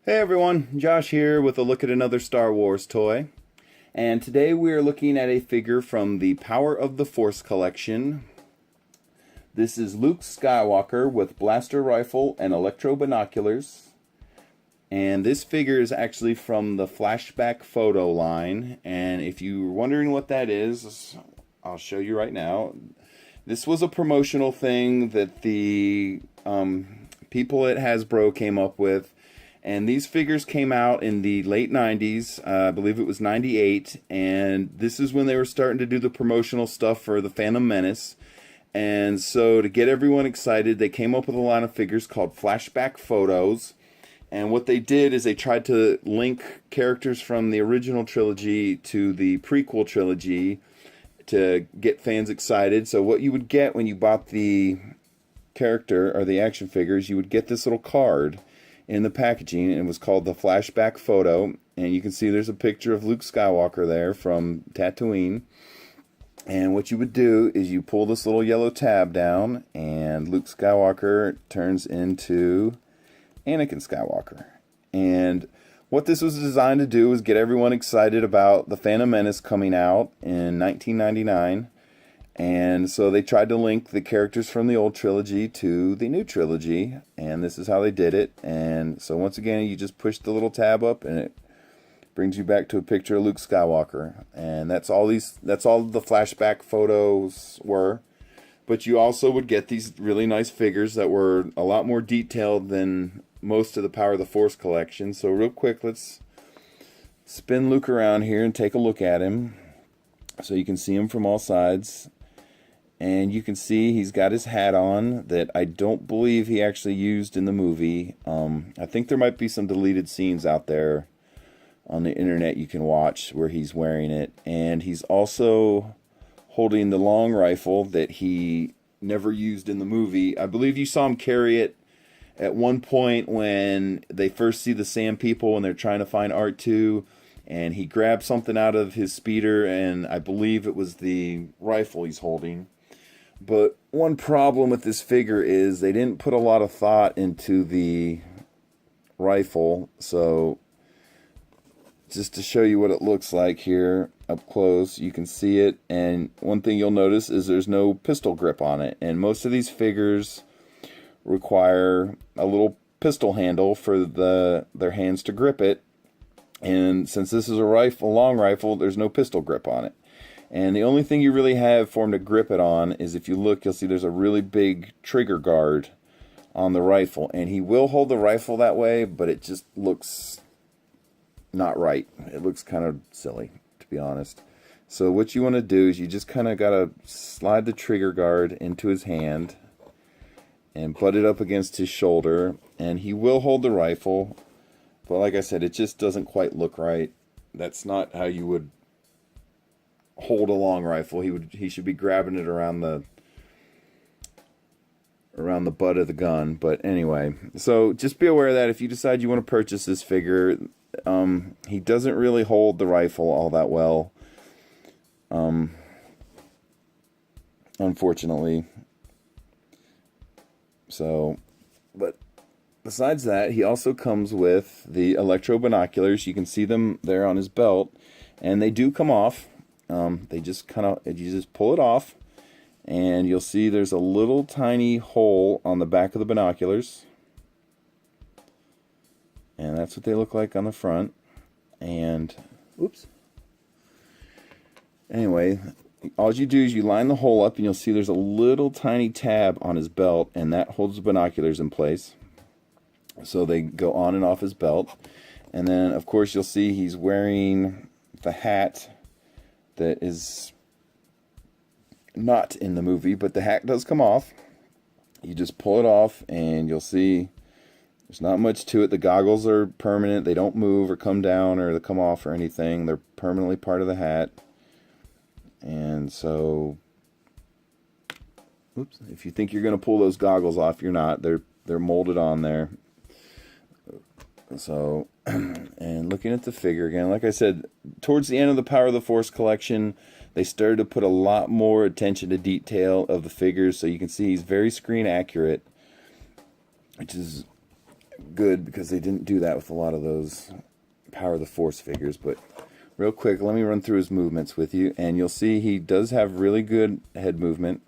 Hey everyone, Josh here with a look at another Star Wars toy. And today we are looking at a figure from the Power of the Force collection. This is Luke Skywalker with blaster rifle and electro binoculars. And this figure is actually from the flashback photo line. And if you're wondering what that is, I'll show you right now. This was a promotional thing that the people at Hasbro came up with. And these figures came out in the late 90s, I believe it was 98, and this is when they were starting to do the promotional stuff for the Phantom Menace. And so to get everyone excited, they came up with a line of figures called Flashback Photos. And what they did is they tried to link characters from the original trilogy to the prequel trilogy to get fans excited. So what you would get when you bought the character or the action figures, you would get this little card in the packaging, and it was called the Flashback Photo. And you can see there's a picture of Luke Skywalker there from Tatooine. And what you would do is you pull this little yellow tab down, and Luke Skywalker turns into Anakin Skywalker. And what this was designed to do was get everyone excited about the Phantom Menace coming out in 1999. And so they tried to link the characters from the old trilogy to the new trilogy, and this is how they did it. And so once again, you just push the little tab up, and it brings you back to a picture of Luke Skywalker. And that's all the flashback photos were. But you also would get these really nice figures that were a lot more detailed than most of the Power of the Force collection. So real quick, let's spin Luke around here and take a look at him so you can see him from all sides. And you can see he's got his hat on that I don't believe he actually used in the movie. I think there might be some deleted scenes out there on the internet you can watch where he's wearing it. And he's also holding the long rifle that he never used in the movie. I believe you saw him carry it at one point when they first see the Sand People and they're trying to find R2. And he grabbed something out of his speeder, and I believe it was the rifle he's holding. But one problem with this figure is they didn't put a lot of thought into the rifle. So just to show you what it looks like here up close, you can see it. And one thing you'll notice is there's no pistol grip on it. And most of these figures require a little pistol handle for their hands to grip it. And since this is a long rifle, there's no pistol grip on it. And the only thing you really have for him to grip it on is, if you look, you'll see there's a really big trigger guard on the rifle. And he will hold the rifle that way, but it just looks not right. It looks kind of silly, to be honest. So what you want to do is you just kind of got to slide the trigger guard into his hand and butt it up against his shoulder. And he will hold the rifle, but like I said, it just doesn't quite look right. That's not how you would hold a long rifle. He should be grabbing it around the butt of the gun. But anyway, so just be aware that if you decide you want to purchase this figure, he doesn't really hold the rifle all that well, unfortunately. So, but besides that, he also comes with the electro binoculars. You can see them there on his belt, and they do come off. You just pull it off, and you'll see there's a little tiny hole on the back of the binoculars. And that's what they look like on the front. And, oops. Anyway, all you do is you line the hole up, and you'll see there's a little tiny tab on his belt, and that holds the binoculars in place. So they go on and off his belt. And then, of course, you'll see he's wearing the hat that is not in the movie, but the hat does come off. You just pull it off, and you'll see there's not much to it. The goggles are permanent. They don't move or come down or they come off or anything. They're permanently part of the hat. And so, oops, if you think you're going to pull those goggles off, you're not. They're molded on there. So, and looking at the figure again, like I said, towards the end of the Power of the Force collection, they started to put a lot more attention to detail of the figures. So you can see he's very screen accurate, which is good because they didn't do that with a lot of those Power of the Force figures. But real quick, let me run through his movements with you, and you'll see he does have really good head movement.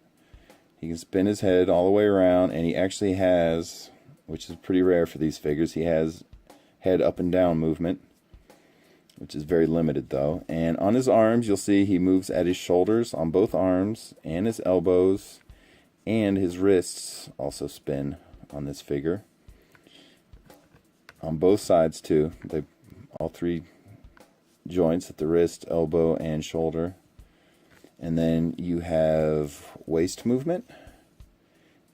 He can spin his head all the way around, and he actually has, which is pretty rare for these figures, he has head up and down movement, which is very limited though. And on his arms, you'll see he moves at his shoulders on both arms, and his elbows, and his wrists also spin on this figure. On both sides too. They all three joints at the wrist, elbow, and shoulder. And then you have waist movement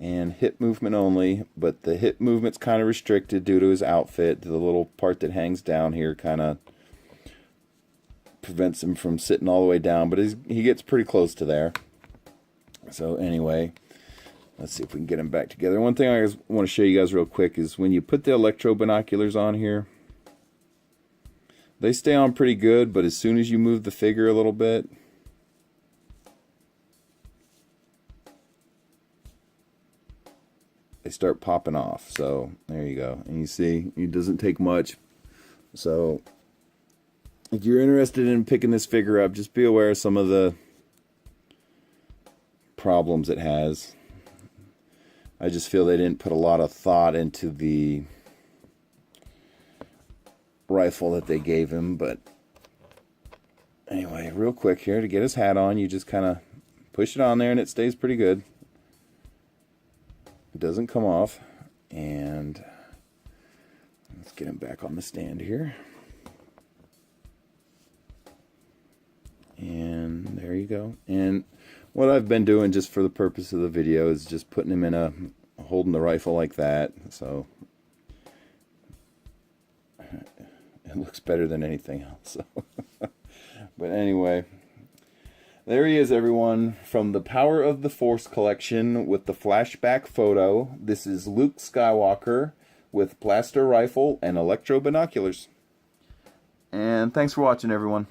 and hip movement only, but the hip movement's kind of restricted due to his outfit. The little part that hangs down here kind of prevents him from sitting all the way down, but he gets pretty close to there. So anyway, let's see if we can get him back together. One thing I want to show you guys real quick is when you put the electro binoculars on here, they stay on pretty good, but as soon as you move the figure a little bit, they start popping off. So there you go. And you see, it doesn't take much. So if you're interested in picking this figure up, just be aware of some of the problems it has. I just feel they didn't put a lot of thought into the rifle that they gave him. But anyway, real quick here, to get his hat on, you just kind of push it on there and it stays pretty good. It doesn't come off. And let's get him back on the stand here. And there you go. And what I've been doing just for the purpose of the video is just putting him in holding the rifle like that. So it looks better than anything else. But anyway, there he is, everyone, from the Power of the Force collection with the flashback photo. This is Luke Skywalker with blaster rifle and electro binoculars. And thanks for watching, everyone.